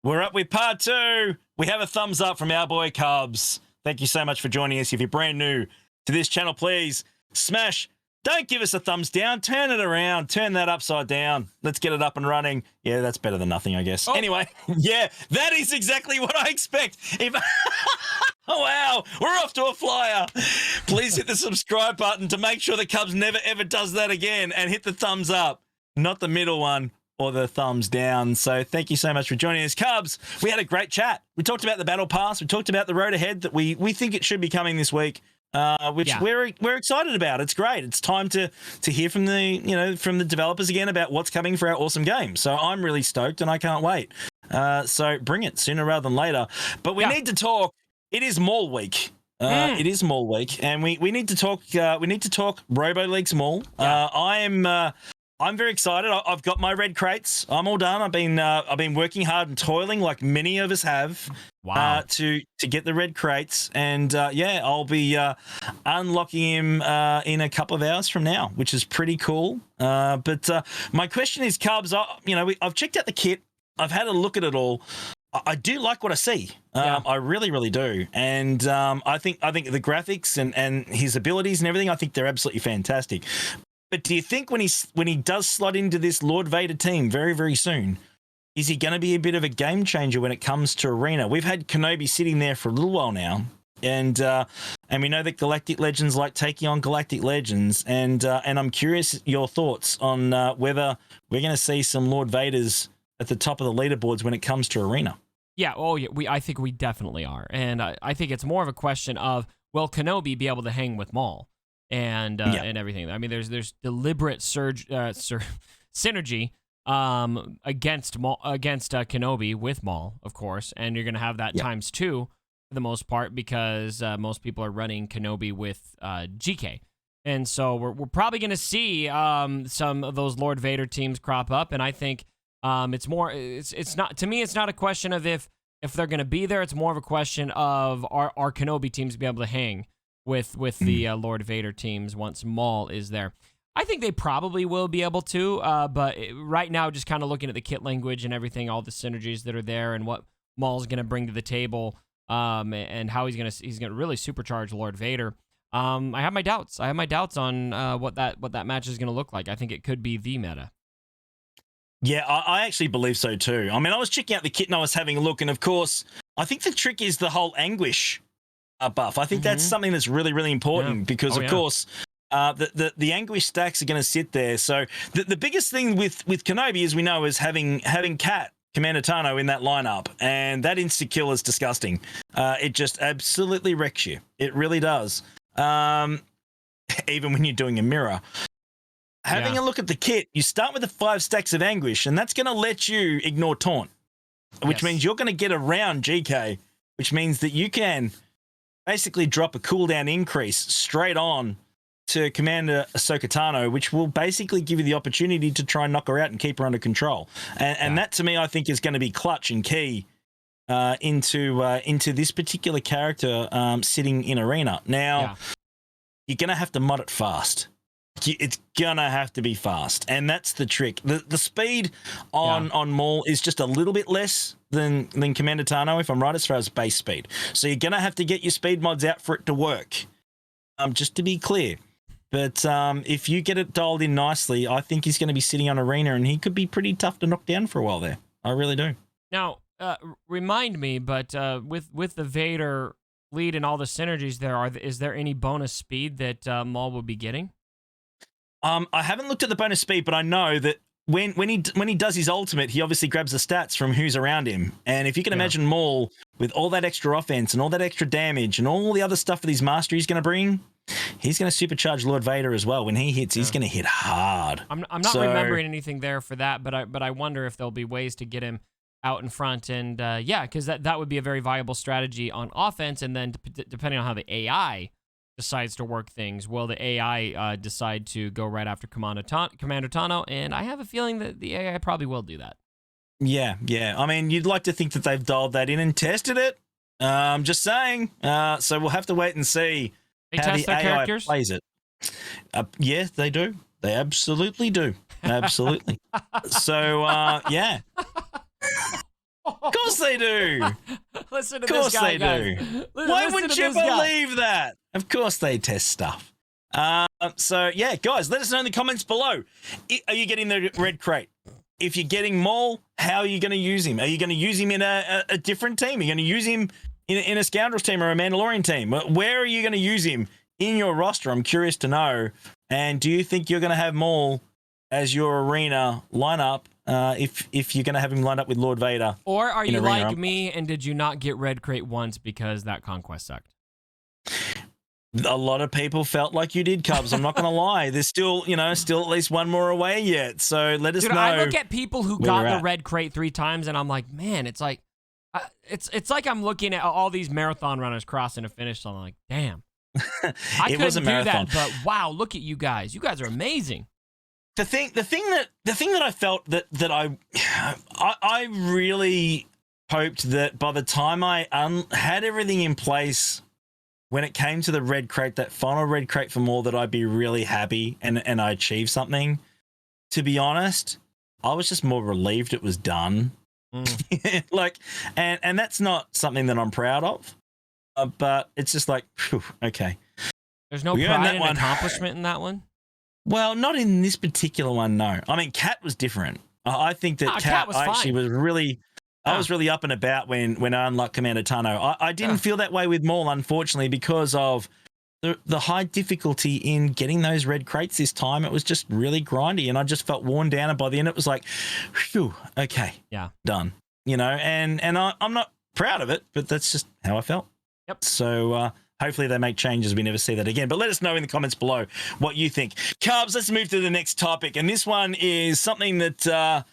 We're up with part 2. We have a thumbs up from our boy Cubs. Thank you so much for joining us. If you're brand new to this channel, please smash. Don't give us a thumbs down. Turn it around. Turn that upside down. Let's get it up and running. Yeah, that's better than nothing, I guess. Oh. Anyway, yeah, that is exactly what I expect. If oh, wow, we're off to a flyer. Please hit the subscribe button to make sure the Cubs never, ever does that again, and hit the thumbs up, not the middle one or the thumbs down. So thank you so much for joining us, Cubs. We had a great chat. We talked about the battle pass. We talked about the road ahead that we think it should be coming this week. Which we're excited about. It's great. It's time to hear from the developers again about what's coming for our awesome game. So I'm really stoked and I can't wait. So bring it sooner rather than later. But we need to talk. It is Maul week. It is Maul week, and we need to talk. We need to talk Robo Leagues Maul. I'm very excited. I've got my red crates. I'm all done. I've been working hard and toiling like many of us have. Wow. To get the red crates, and I'll be unlocking him in a couple of hours from now, which is pretty cool. But my question is, Cubs, I've checked out the kit. I've had a look at it all. I do like what I see. I really, really do. And I think the graphics and his abilities and everything, I think they're absolutely fantastic. But do you think when he does slot into this Lord Vader team very, very soon, is he going to be a bit of a game changer when it comes to Arena? We've had Kenobi sitting there for a little while now, and we know that Galactic Legends like taking on Galactic Legends, and I'm curious your thoughts on whether we're going to see some Lord Vaders at the top of the leaderboards when it comes to Arena. Yeah, I think we definitely are, and I think it's more of a question of, will Kenobi be able to hang with Maul and everything? I mean, there's deliberate synergy against Kenobi with Maul, of course, and you're going to have that times 2 for the most part, because most people are running Kenobi with GK. And so we're probably going to see some of those Lord Vader teams crop up, and I think it's not a question of if they're going to be there. It's more of a question of our Kenobi teams be able to hang with the Lord Vader teams once Maul is there. I think they probably will be able to, but right now, just kind of looking at the kit language and everything, all the synergies that are there, and what Maul's going to bring to the table, and how he's gonna really supercharge Lord Vader. I have my doubts. I have my doubts on what that match is going to look like. I think it could be the meta. Yeah, I actually believe so too. I mean, I was checking out the kit and I was having a look, and of course, I think the trick is the whole Anguish buff. I think that's something that's really, really important because, of course, the Anguish stacks are going to sit there. So the biggest thing with Kenobi, as we know, is having Cat, Commander Tano, in that lineup, and that insta-kill is disgusting. It just absolutely wrecks you. It really does. Even when you're doing a mirror. Having a look at the kit, you start with the 5 stacks of Anguish, and that's going to let you ignore Taunt, which means you're going to get around GK, which means that you can basically drop a cooldown increase straight on to Commander Ahsoka Tano, which will basically give you the opportunity to try and knock her out and keep her under control. And that, to me, I think is going to be clutch and key into this particular character sitting in Arena. Now, you're going to have to mod it fast. It's going to have to be fast, and that's the trick. The speed on Maul is just a little bit less than Commander Tano, if I'm right, as far as base speed. So you're going to have to get your speed mods out for it to work, just to be clear. But if you get it dialed in nicely, I think he's going to be sitting on Arena, and he could be pretty tough to knock down for a while there. I really do. Now, remind me, but with the Vader lead and all the synergies there, is there any bonus speed that Maul will be getting? I haven't looked at the bonus speed, but I know that when he does his ultimate, he obviously grabs the stats from who's around him. And if you can imagine Maul with all that extra offense and all that extra damage and all the other stuff that his mastery is going to bring, he's going to supercharge Lord Vader as well. When he hits, he's going to hit hard. I'm not remembering anything there for that, but I wonder if there'll be ways to get him out in front. And because that would be a very viable strategy on offense. And then depending on how the AI decides to work things, will the AI decide to go right after Commander Tano? And I have a feeling that the AI probably will do that. Yeah. I mean, you'd like to think that they've dialed that in and tested it. I'm just saying. So we'll have to wait and see how the AI characters plays it. Yes, they do. They absolutely do. Absolutely. So, yeah. God, course they do. Listen to Of course this guy, they guys. do. Why wouldn't you believe that? Of course they test stuff. So, yeah, guys, let us know in the comments below. Are you getting the red crate? If you're getting Maul, how are you going to use him? Are you going to use him in a different team? Are you going to use him in a Scoundrels team or a Mandalorian team? Where are you going to use him in your roster? I'm curious to know. And do you think you're going to have Maul as your arena lineup if you're going to have him lined up with Lord Vader? Or are you arena? like me and did you not get red crate once because that conquest sucked? A lot of people felt like you did, Cubs. I'm not going to lie. There's still at least one more away yet. So let us know. I look at people who got the red crate 3 times, and I'm like, man, it's like, it's like I'm looking at all these marathon runners crossing a finish line. I'm like, damn, I couldn't do that. But wow, look at you guys. You guys are amazing. The thing that I felt that I really hoped that by the time I had everything in place. When it came to the red crate, that final red crate for Maul, that I'd be really happy and I achieved something. To be honest, I was just more relieved it was done. And that's not something that I'm proud of. But it's just like, whew, okay. There's no pride and accomplishment in that one? Well, not in this particular one, no. I mean, Cat was different. I think that Cat actually was really... I was really up and about when I unlocked Commander Tano. I didn't feel that way with Maul, unfortunately, because of the high difficulty in getting those red crates this time. It was just really grindy, and I just felt worn down. And by the end, it was like, phew, okay, done. And I'm not proud of it, but that's just how I felt. Yep. So hopefully they make changes. We never see that again. But let us know in the comments below what you think. Cubs, let's move to the next topic, and this one is something that.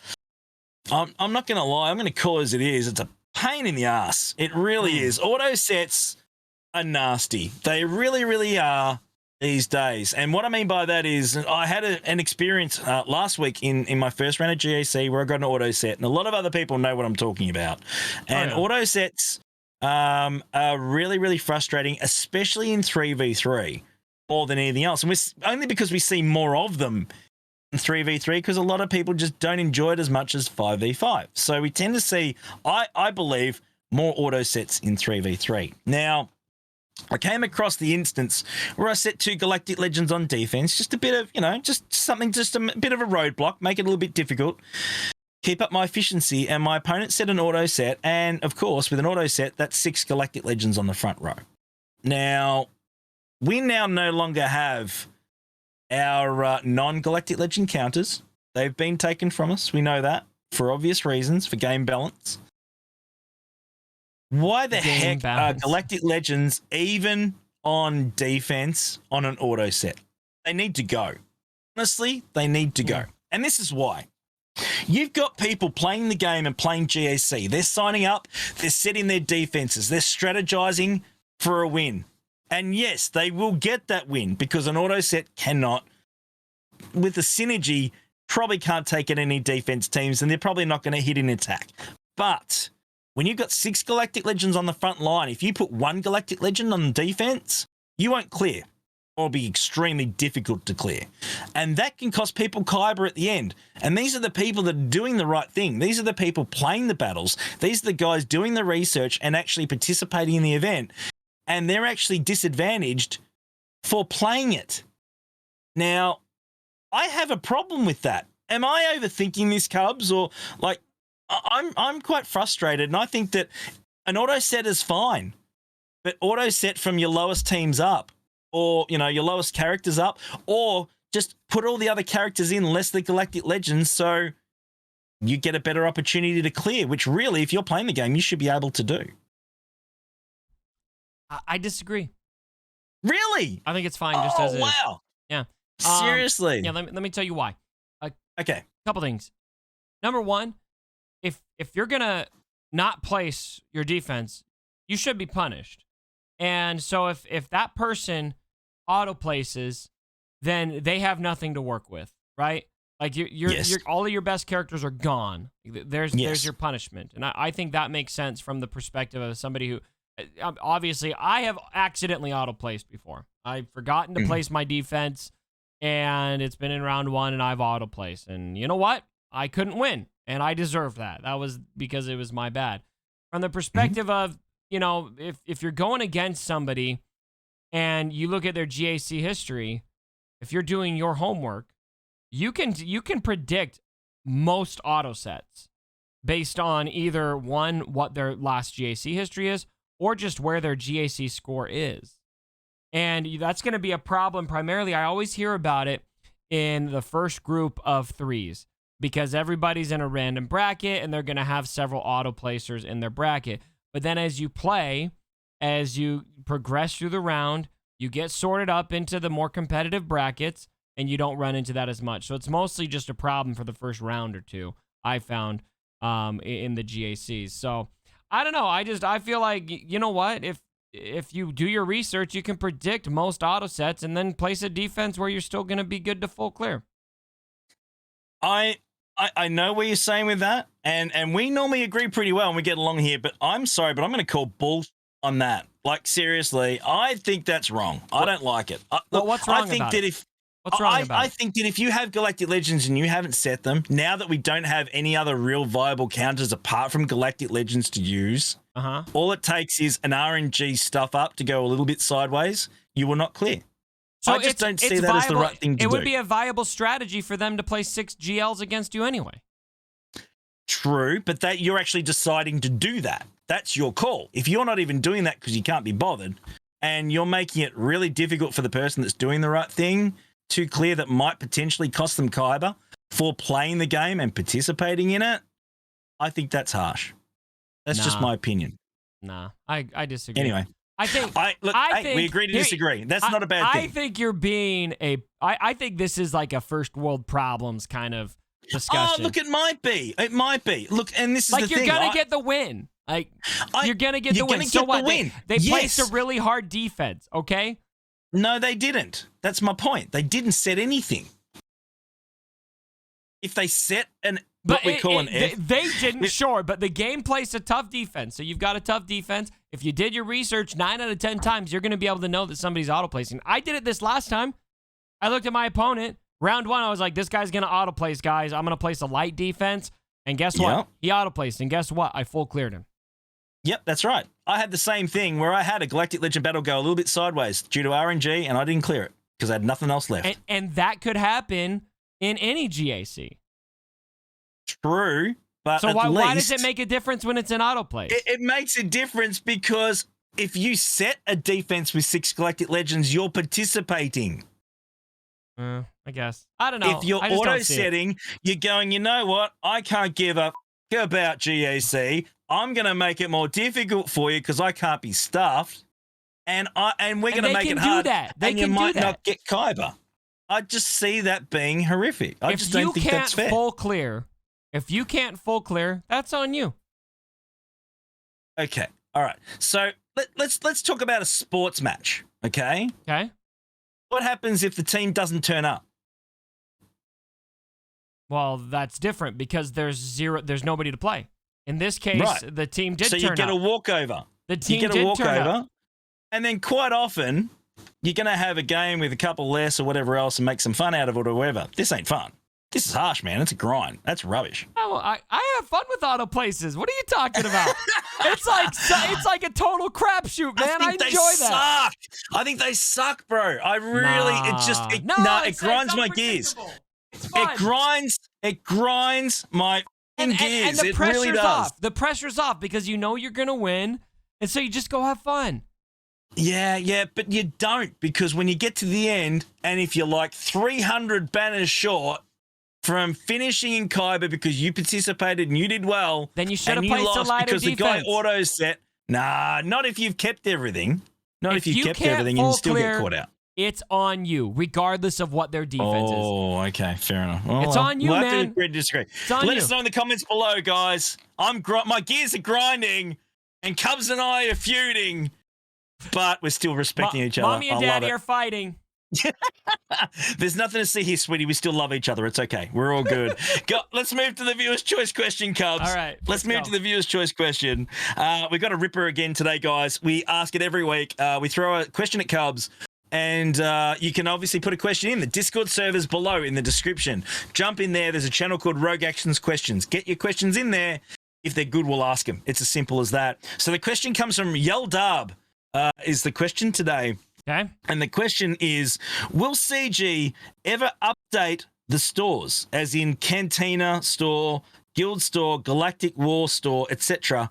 I'm not going to lie. I'm going to call it as it is. It's a pain in the ass. It really is. Auto sets are nasty. They really, really are these days. And what I mean by that is I had an experience last week in my first round of GAC where I got an auto set. And a lot of other people know what I'm talking about. And auto sets are really, really frustrating, especially in 3v3 more than anything else. And only because we see more of them 3v3 because a lot of people just don't enjoy it as much as 5v5. So we tend to see, I believe, more auto sets in 3v3. Now, I came across the instance where I set 2 Galactic Legends on defense, just a bit of, just a bit of a roadblock, make it a little bit difficult, keep up my efficiency, and my opponent set an auto set, and of course, with an auto set, that's 6 Galactic Legends on the front row. Now, we now no longer have our non-Galactic Legend counters. They've been taken from us. We know that for obvious reasons, for game balance. Why the heck are Galactic Legends even on defense on an auto set? They need to go. Honestly, they need to go. And this is why. You've got people playing the game and playing GAC. They're signing up. They're setting their defenses. They're strategizing for a win. And yes, they will get that win because an auto set cannot, with the synergy, probably can't take it any defense teams, and they're probably not going to hit an attack. But when you've got 6 Galactic Legends on the front line, if you put 1 Galactic Legend on the defense, you won't clear. Or be extremely difficult to clear. And that can cost people Kyber at the end. And these are the people that are doing the right thing. These are the people playing the battles. These are the guys doing the research and actually participating in the event. And they're actually disadvantaged for playing it. Now, I have a problem with that. Am I overthinking this, Cubs? Or like, I'm quite frustrated, and I think that an auto set is fine, but auto set from your lowest teams up, or your lowest characters up, or just put all the other characters in, less the Galactic Legends, so you get a better opportunity to clear. Which really, if you're playing the game, you should be able to do. I disagree. Really? I think it's fine just as it is. Wow. Yeah. Seriously? Yeah, let me tell you why. Okay. A couple things. Number one, if you're going to not place your defense, you should be punished. And so if that person auto places, then they have nothing to work with, right? Like you're all of your best characters are gone. There's your punishment. And I think that makes sense from the perspective of somebody who, obviously, I have accidentally auto-placed before. I've forgotten to place my defense, and it's been in round 1, and I've auto-placed. And you know what? I couldn't win, and I deserved that. That was because it was my bad. from the perspective of, if you're going against somebody and you look at their GAC history, if you're doing your homework, you can predict most auto sets based on either one, what their last GAC history is, or just where their GAC score is. And that's going to be a problem primarily. I always hear about it in the first group of threes because everybody's in a random bracket and they're going to have several auto placers in their bracket. But then as you play, as you progress through the round, you get sorted up into the more competitive brackets and you don't run into that as much. So it's mostly just a problem for the first round or two, I found, in the GACs. So I don't know. I feel like, you know what? If you do your research, you can predict most auto sets and then place a defense where you're still going to be good to full clear. I know what you're saying with that, and we normally agree pretty well and we get along here, but I'm sorry, but I'm going to call bull on that. Like, seriously, I think that's wrong. I don't like it. Well, what's wrong about it? What's wrong about it? I think that if you have Galactic Legends and you haven't set them, now that we don't have any other real viable counters apart from Galactic Legends to use, all it takes is an RNG stuff up to go a little bit sideways. You will not clear. So I just don't see that as the right thing to do. It would be a viable strategy for them to play 6 GLs against you anyway. True, but that you're actually deciding to do that. That's your call. If you're not even doing that because you can't be bothered, and you're making it really difficult for the person that's doing the right thing to clear that might potentially cost them Kyber for playing the game and participating in it, I think that's harsh. That's just my opinion. Nah, I disagree. Anyway. I think we agree to disagree. That's not a bad thing. I think you're being I think this is like a first world problems kind of discussion. Oh, look, it might be. It might be. Look, and this is like the thing. You're going to get the win. You're going to get the win. So what? They placed a really hard defense, okay? No, they didn't. That's my point. They didn't set anything. If they set they didn't, sure, but the game placed a tough defense. So you've got a tough defense. If you did your research 9 out of 10 times, you're going to be able to know that somebody's auto-placing. I did it this last time. I looked at my opponent. Round 1, I was like, this guy's going to auto-place, guys. I'm going to place a light defense. And guess what? He auto-placed. And guess what? I full cleared him. Yep, that's right. I had the same thing where I had a Galactic Legend battle go a little bit sideways due to RNG, and I didn't clear it because I had nothing else left. And that could happen in any GAC. True, but so why does it make a difference when it's an autoplay? It makes a difference because if you set a defense with 6 Galactic Legends, you're participating. I guess. I don't know. If you're auto-setting, you're going, you know what? I can't give a about GAC. I'm going to make it more difficult for you because I can't be stuffed. And we're going to make it hard. And you might not get Kyber. I just see that being horrific. I just don't think that's fair. If you can't full clear, that's on you. Okay. All right. So let's talk about a sports match. Okay. Okay. What happens if the team doesn't turn up? Well, that's different because there's nobody to play. In this case, the team did turn up. So you get a walkover. The team did turn up. And then quite often, you're going to have a game with a couple less or whatever else and make some fun out of it or whatever. This ain't fun. This is harsh, man. It's a grind. That's rubbish. Oh, I have fun with auto places. What are you talking about? it's like a total crapshoot, man. I enjoy that. I think they suck, bro. I really, it grinds my gears. It grinds my gears. And the pressure's really does. off. The pressure's off because you know you're gonna win, and so you just go have fun. Yeah, but you don't because when you get to the end, and if you're like 300 banners short from finishing in Kyber because you participated and you did well, then you should have placed a lighter because defense. The guy auto set. Nah, not if you've kept everything. Not if you've kept everything and you still get caught out. It's on you, regardless of what their defense is. Oh, okay, fair enough. Well, it's on you, man. Have to agree to disagree. Let us know in the comments below, guys. My gears are grinding, and Cubs and I are feuding, but we're still respecting each other. Mommy and Daddy are fighting. There's nothing to see here, sweetie. We still love each other. It's okay. We're all good. Let's move to the viewer's choice question, Cubs. All right. Let's move to the viewer's choice question. We got a ripper again today, guys. We ask it every week. We throw a question at Cubs. And you can obviously put a question in. The Discord server's below in the description. Jump in there. There's a channel called Rogue Actions Questions. Get your questions in there. If they're good, we'll ask them. It's as simple as that. So the question comes from Yeldab, is the question today. Okay. And the question is, will CG ever update the stores, as in Cantina Store, Guild Store, Galactic War Store, etc.?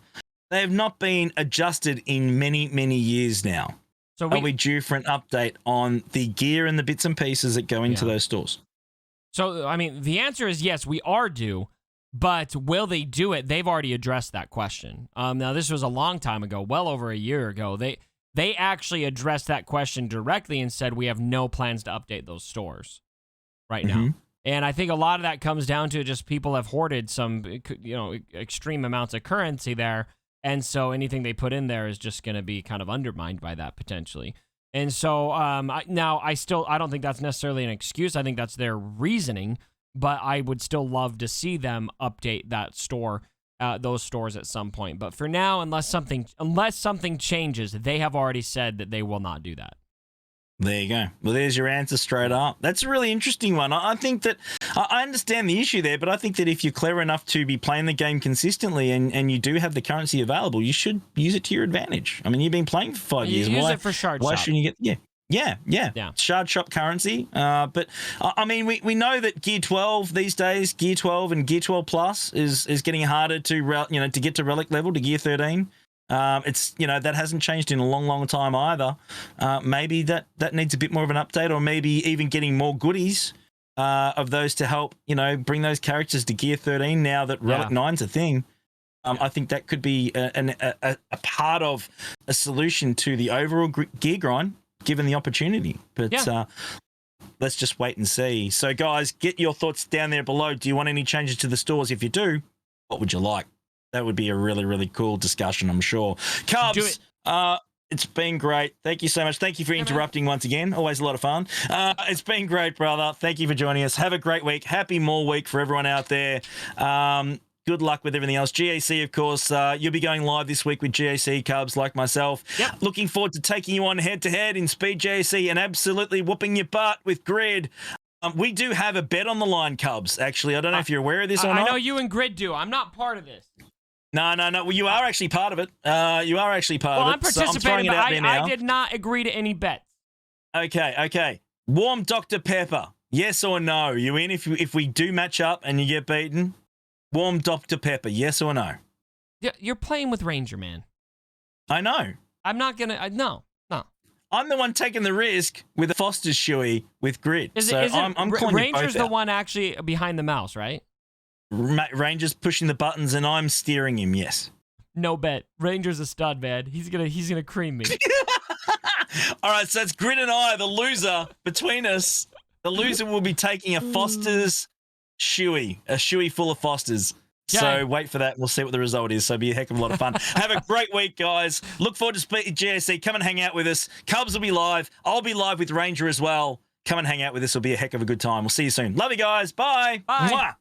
They have not been adjusted in many, many years now. So are we due for an update on the gear and the bits and pieces that go into those stores? So, I mean, the answer is yes, we are due. But will they do it? They've already addressed that question. Now, this was a long time ago, well over a year ago. They actually addressed that question directly and said, we have no plans to update those stores right now. And I think a lot of that comes down to just people have hoarded some, extreme amounts of currency there. And so anything they put in there is just going to be kind of undermined by that potentially. And so I don't think that's necessarily an excuse. I think that's their reasoning. But I would still love to see them update that store, those stores at some point. But for now, unless something changes, they have already said that they will not do that. There you go. Well, there's your answer straight up. That's a really interesting one. I think that I understand the issue there, but I think that if you're clever enough to be playing the game consistently and you do have the currency available, you should use it to your advantage. I mean, you've been playing for 5 years. Use it for shard Why shop. shouldn't you get... Yeah. Shard shop currency. But I mean, we know that Gear 12 these days, Gear 12 and Gear 12 Plus is getting harder to get to relic level to Gear 13. It's that hasn't changed in a long, long time either. Maybe that needs a bit more of an update, or maybe even getting more goodies of those to help bring those characters to Gear 13 now that Relic 9's a thing. I think that could be a part of a solution to the overall gear grind, given the opportunity. But let's just wait and see. So, guys, get your thoughts down there below. Do you want any changes to the stores? If you do, what would you like? That would be a really, really cool discussion, I'm sure. Cubs, it's been great. Thank you so much. Thank you for interrupting once again. Always a lot of fun. It's been great, brother. Thank you for joining us. Have a great week. Happy Maul week for everyone out there. Good luck with everything else. GAC, of course, you'll be going live this week with GAC Cubs, like myself. Yep. Looking forward to taking you on head-to-head in Speed GAC and absolutely whooping your butt with Grid. We do have a bet on the line, Cubs, actually. I don't know if you're aware of this or not. I know you and Grid do. I'm not part of this. No. Well, you are actually part of it. You are actually part of it. Well, I'm participating, so but I did not agree to any bets. Okay. Warm Dr. Pepper. Yes or no? You in if we do match up and you get beaten? Warm Dr. Pepper, yes or no? Yeah, you're playing with Ranger, man. I know. I'm not going to... No. I'm the one taking the risk with the Foster's shoey with Grid. I'm calling Ranger's the one actually behind the mouse, right? Ranger's pushing the buttons and I'm steering him, yes. No bet. Ranger's a stud, man. He's gonna cream me. All right, so it's Grid and I, the loser between us. The loser will be taking a Foster's shoey, a shoey full of Fosters. Yeah. So wait for that. We'll see what the result is. So it'll be a heck of a lot of fun. Have a great week, guys. Look forward to GAC. Come and hang out with us. Cubs will be live. I'll be live with Ranger as well. Come and hang out with us. It'll be a heck of a good time. We'll see you soon. Love you guys. Bye. Bye. Mwah.